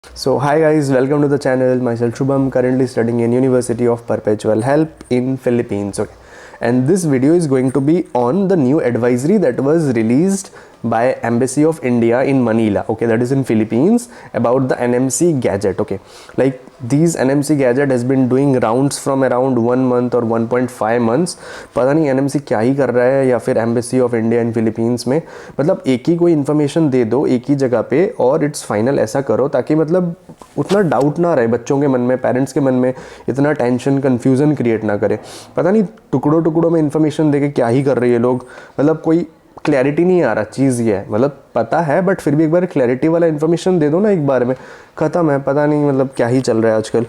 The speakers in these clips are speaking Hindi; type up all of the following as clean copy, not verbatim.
So hi guys, welcome to the channel. Myself Shubham, currently studying in University of Perpetual Help in Philippines. Okay. And this video is going to be on the new advisory that was released by Embassy of India in Manila, okay, that is in Philippines, about the NMC gadget. Okay, like these NMC gadget has been doing rounds from around 1 month or 1.5 months. पता नहीं NMC क्या ही कर रहा है या फिर Embassy of India in Philippines में, मतलब एक ही कोई इन्फॉर्मेशन दे दो एक ही जगह पे और इट्स फाइनल ऐसा करो ताकि मतलब उतना डाउट ना रहे बच्चों के मन में, पेरेंट्स के मन में, इतना टेंशन कन्फ्यूज़न क्रिएट ना करे। पता नहीं टुकड़ों टुकड़ों में इन्फॉर्मेशन दे के क्या ही कर रही है लोग, मतलब कोई क्लैरिटी नहीं आ रहा चीज़ ये है, मतलब पता है बट फिर भी एक बार क्लैरिटी वाला इन्फॉर्मेशन दे दो ना एक बार में, ख़त्म है। पता नहीं मतलब क्या ही चल रहा है आजकल।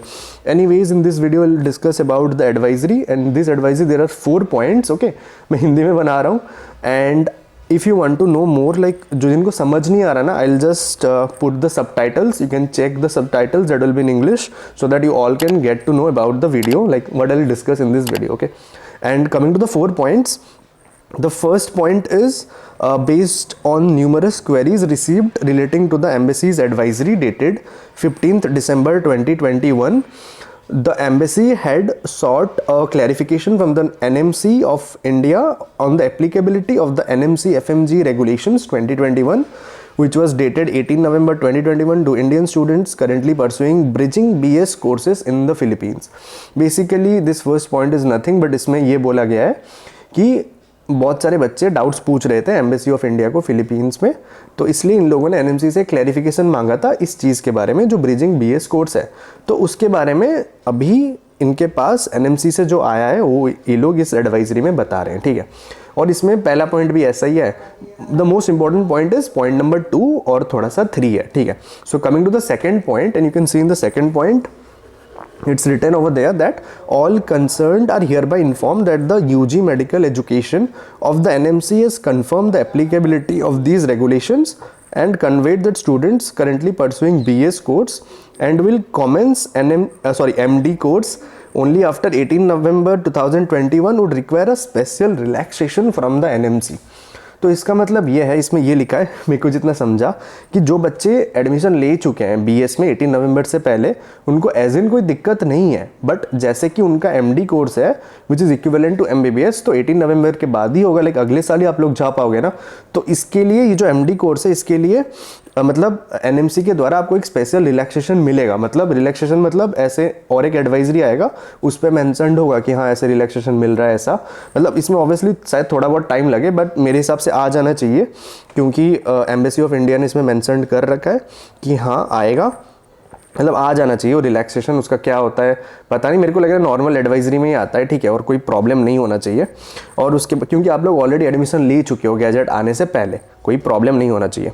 Anyways in this video will discuss about the advisory and this advisory there are 4 points. Okay, मैं हिंदी में बना रहा हूँ and if you want to know more, like जो जिनको समझ नहीं आ रहा ना, I will just put the subtitles, you can check the subtitles that will be in English so that you all can get to know about the video, like what I will discuss in this video. Okay, and coming to the 4 points. The first point is based on numerous queries received relating to the embassy's advisory dated 15th December 2021. The embassy had sought a clarification from the NMC of India on the applicability of the NMC FMG regulations 2021, which was dated 18 November 2021 to Indian students currently pursuing bridging BS courses in the Philippines. Basically this first point is nothing but इसमें ये बोला गया है कि बहुत सारे बच्चे डाउट्स पूछ रहे थे एम्बेसी ऑफ इंडिया को फिलीपींस में, तो इसलिए इन लोगों ने एनएमसी से क्लैरिफिकेशन मांगा था इस चीज़ के बारे में जो ब्रिजिंग बीएस कोर्स है। तो उसके बारे में अभी इनके पास एनएमसी से जो आया है वो ये लोग इस एडवाइजरी में बता रहे हैं, ठीक है। और इसमें पहला पॉइंट भी ऐसा ही है, the most important point is point number 2 और थोड़ा सा 3 है, ठीक है। So coming to the second point and you can see in the second point, it's written over there that all concerned are hereby informed that the UG medical education of the NMC has confirmed the applicability of these regulations and conveyed that students currently pursuing BS course and will commence MD course only after 18 November 2021 would require a special relaxation from the NMC. तो इसका मतलब ये है, इसमें ये लिखा है मेरे को जितना समझा कि जो बच्चे एडमिशन ले चुके हैं बीएस में 18 नवंबर से पहले उनको एज इन कोई दिक्कत नहीं है, बट जैसे कि उनका एमडी कोर्स है which is equivalent to MBBS, तो 18 नवंबर के बाद ही होगा, लाइक अगले साल ही आप लोग जा पाओगे ना। तो इसके लिए ये जो एमडी कोर्स है इसके लिए मतलब एनएमसी के द्वारा आपको एक स्पेशल रिलैक्सेशन मिलेगा, मतलब रिलैक्सेशन मतलब ऐसे और एक एडवाइजरी आएगा उस पर मैंशनड होगा कि हाँ ऐसे रिलैक्सेशन मिल रहा है ऐसा, मतलब इसमें ऑब्वियसली शायद थोड़ा बहुत टाइम लगे बट मेरे हिसाब से आ जाना चाहिए क्योंकि एम्बेसी ऑफ इंडिया ने इसमें मैंशनड कर रखा है कि हाँ आएगा, मतलब आ जाना चाहिए। और रिलैक्सेशन उसका क्या होता है पता नहीं, मेरे को लग रहा है नॉर्मल एडवाइजरी में ही आता है, ठीक है, और कोई प्रॉब्लम नहीं होना चाहिए। और उसके क्योंकि आप लोग ऑलरेडी एडमिशन ले चुके हो गैजेट आने से पहले, कोई प्रॉब्लम नहीं होना चाहिए।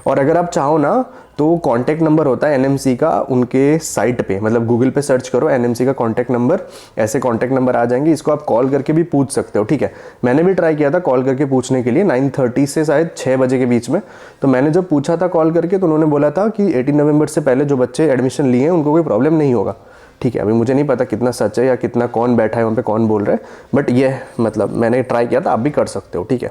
और अगर आप चाहो ना तो कॉन्टैक्ट नंबर होता है एनएमसी का उनके साइट पे, मतलब गूगल पे सर्च करो एनएमसी का कॉन्टैक्ट नंबर, ऐसे कॉन्टैक्ट नंबर आ जाएंगे, इसको आप कॉल करके भी पूछ सकते हो, ठीक है। मैंने भी ट्राई किया था कॉल करके पूछने के लिए 9:30 से शायद 6 बजे के बीच में, तो मैंने जब पूछा था कॉल करके तो उन्होंने बोला था कि 18 नवंबर से पहले जो बच्चे एडमिशन लिए हैं उनको कोई प्रॉब्लम नहीं होगा, ठीक है। अभी मुझे नहीं पता कितना सच है या कितना कौन बैठा है वहाँ पे कौन बोल रहा है, बट ये मतलब मैंने ट्राई किया था, आप भी कर सकते हो, ठीक है।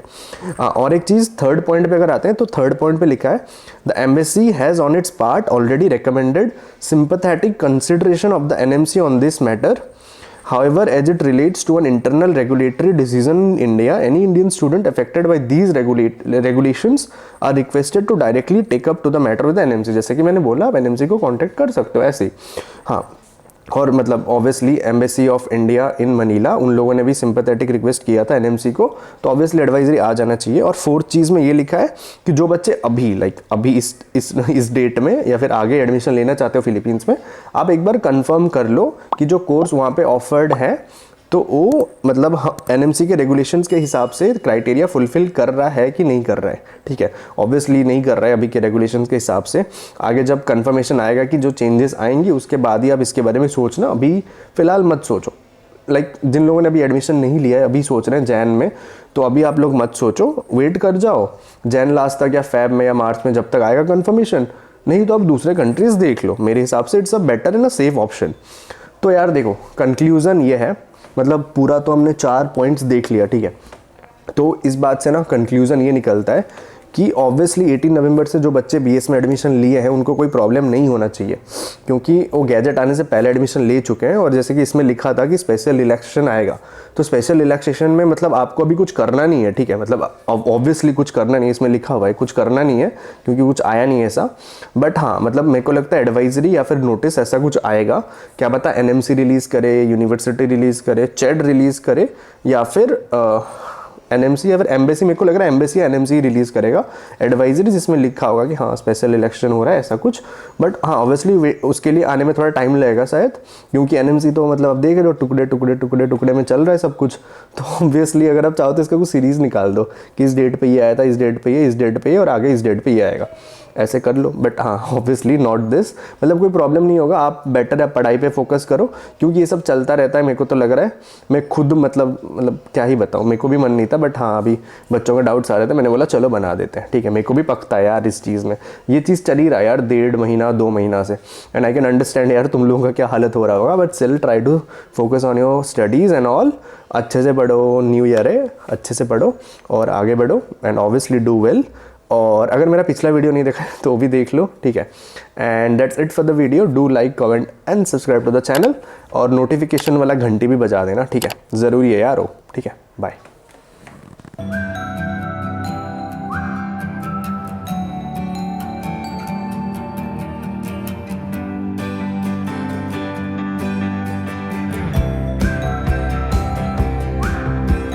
और एक चीज़ थर्ड पॉइंट पे अगर आते हैं तो थर्ड पॉइंट पे लिखा है the embassy has on it's part already recommended sympathetic consideration of the NMC on this matter. However, as it relates to an internal regulatory decision in India, any Indian student affected by these regulations are requested to directly take up to the matter with the NMC. जैसे कि मैंने बोला आप NMC को कांटेक्ट कर सकते हो ऐसे ही, हाँ। और मतलब obviously embassy of India in Manila उन लोगों ने भी सिंपैथेटिक रिक्वेस्ट किया था एनएमसी को, तो ऑब्वियसली एडवाइजरी आ जाना चाहिए। और फोर्थ चीज़ में ये लिखा है कि जो बच्चे अभी अभी इस डेट में या फिर आगे एडमिशन लेना चाहते हो फिलीपींस में, आप एक बार कंफर्म कर लो कि जो कोर्स वहाँ पे ऑफर्ड है तो वो मतलब एनएमसी के रेगुलेशंस के हिसाब से क्राइटेरिया फुलफिल कर रहा है कि नहीं कर रहा है, ठीक है। ऑब्वियसली नहीं कर रहा है अभी के रेगुलेशंस के हिसाब से, आगे जब कंफर्मेशन आएगा कि जो चेंजेस आएंगी उसके बाद ही आप इसके बारे में सोचना, अभी फ़िलहाल मत सोचो। लाइक जिन लोगों ने अभी एडमिशन नहीं लिया है अभी सोच रहे हैं जैन में, तो अभी आप लोग मत सोचो, वेट कर जाओ जैन लास्ट तक या फेब में या मार्च में जब तक आएगा कंफर्मेशन, नहीं तो आप दूसरे कंट्रीज़ देख लो। मेरे हिसाब से it's a better and a safe option. तो यार देखो कंक्लूज़न ये है, मतलब पूरा तो हमने 4 पॉइंट्स देख लिया, ठीक है। तो इस बात से ना कंक्लूज़न ये निकलता है कि ऑब्वियसली 18 नवंबर से जो बच्चे बीएस में एडमिशन लिए हैं उनको कोई प्रॉब्लम नहीं होना चाहिए, क्योंकि वो गैजेट आने से पहले एडमिशन ले चुके हैं। और जैसे कि इसमें लिखा था कि स्पेशल रिलैक्सेशन आएगा, तो स्पेशल रिलैक्सेशन में मतलब आपको अभी कुछ करना नहीं है, ठीक है, मतलब ऑब्वियसली कुछ करना नहीं है, इसमें लिखा हुआ है कुछ करना नहीं है क्योंकि कुछ आया नहीं है ऐसा। बट हाँ मतलब मेरे को लगता है एडवाइजरी या फिर नोटिस ऐसा कुछ आएगा, क्या पता एनएमसी रिलीज़ करे, यूनिवर्सिटी रिलीज़ करे, चेड रिलीज़ करे, या फिर एनएमसी या फिर एम्बेसी, मेरे को लग रहा है एम्बेसी या एनएमसी रिलीज़ करेगा एडवाइजरी, जिसमें लिखा होगा कि हाँ स्पेशल इलेक्शन हो रहा है ऐसा कुछ। बट हाँ ऑब्वियसली उसके लिए आने में थोड़ा टाइम लगेगा शायद, क्योंकि एनएमसी तो मतलब अब देख रहे हो टुकड़े टुकड़े टुकड़े टुकड़े में चल रहा है सब कुछ। तो ऑब्वियसली अगर आप चाहो तो इसका कुछ सीरीज़ निकाल दो कि इस डेट पर ये आया था, इस डेट पर ये, इस डेट पर ये, और आगे इस डेट पर ये आएगा, ऐसे कर लो। बट हाँ ऑब्वियसली नॉट दिस, मतलब कोई प्रॉब्लम नहीं होगा, आप बेटर है पढ़ाई पे फोकस करो, क्योंकि ये सब चलता रहता है। मेरे को तो लग रहा है, मैं खुद मतलब क्या ही बताऊँ, मेरे को भी मन नहीं था, बट हाँ अभी बच्चों का डाउट्स आ रहे थे, मैंने बोला चलो बना देते हैं, ठीक है। मेरे को भी पकता है यार इस चीज़ में, ये चीज़ चल ही रहा है यार 1.5 महीना 2 महीना से, एंड आई कैन अंडरस्टैंड यार तुम लोगों का क्या हालत हो रहा होगा, but still try to focus on your studies and all. अच्छे से पढ़ो, न्यू ईयर है, अच्छे से पढ़ो और आगे बढ़ो, एंड ऑब्वियसली डू वेल। और अगर मेरा पिछला वीडियो नहीं देखा है तो भी देख लो, ठीक है। And that's it for the video, do like comment and subscribe to the channel, और नोटिफिकेशन वाला घंटी भी बजा देना, ठीक है, ज़रूरी है यार वो, ठीक है। बाय।